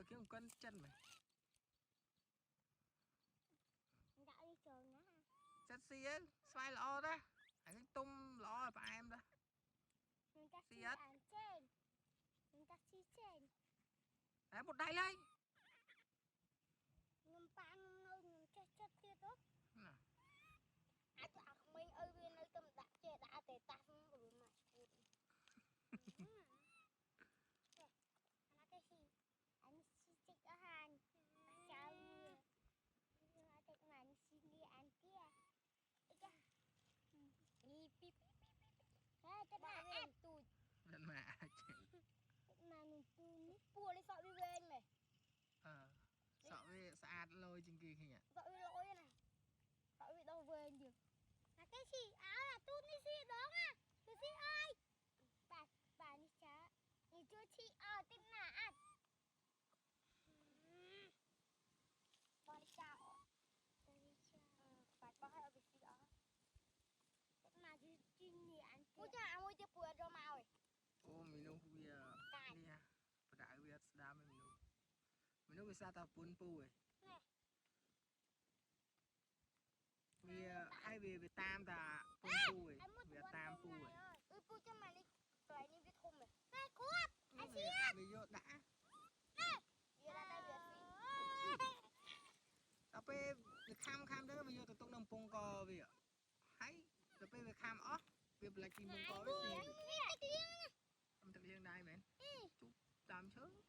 ở kia một cân chân mày. Đã đi trường nữa ha. Chất xí ấy, xoay lọ đó. Hãy cái tung lọ ở bà em đó. Mình ta Xí xí ớt. ăn trên. Mình ta xí trên. Đấy, một đáy lên. Ngâm pa ngâm nâu ngâm chết kia tốt. Nào. Ai cho ạc mình ơi viên nơi tâm đã chê đã tề ta không rồi mà chụt. Nó cái gì? Anh xí chích ở hàn. Sao như nó tịch mà anh xí đi ăn tia. Đi pi pi pi pi. Thế tịch mà ăn tụt. Lần mà Tịch mà mình tụt. Pua đi sợ đi về anh mày. sợ với sạch lôi trên kia kìa. Sợ bị lỗi này. Sợ bị đâu về anh được. Là cái gì? Áo là tụt đi xí đó à. Tụt xí ơi. Bà đi chá. Nhìn chưa chị ở tịch mà ăn. Bà đi chào. Bà có hay ở việc gì đó. Mà chứ nhỉ ăn ôi chà ôi chứ bùa cho màu ấy. Ô mình đâu bây giờ đi à. Bà đại bây giờ đá với mình đâu. Mình đâu bisa tao pun pu ấy. Vì hay về tam ta pun pu ấy. Vì tam pu ấy. Pu cho mày đi. Rồi đi viết khung này. Này cút. Anh xí á. Vì vô đã. Vì là đây việc gì. Tao pe việc kham đó bây giờ tao tung nông pung co vì hay tao pe việc kham ó việc là chim pung co với gì tâm thực liền đây mến chút làm sớm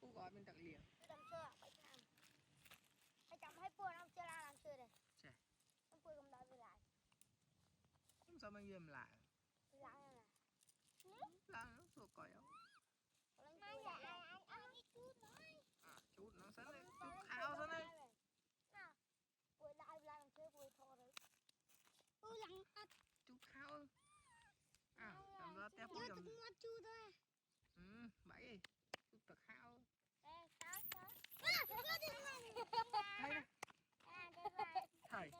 cô gọi bên tận liền làm chưa phải chồng hay bùa không chưa la làm chưa đây không bùa không đợi về lại không sao mình dìm lại là nó thuộc còi không chút nó sẵn đấy chút khao sẵn đấy bùi lại làm chơi bùi thò đấy chút khao làm ra tép vô tụi mua chu thôi bảy chút tật khao sáu thầy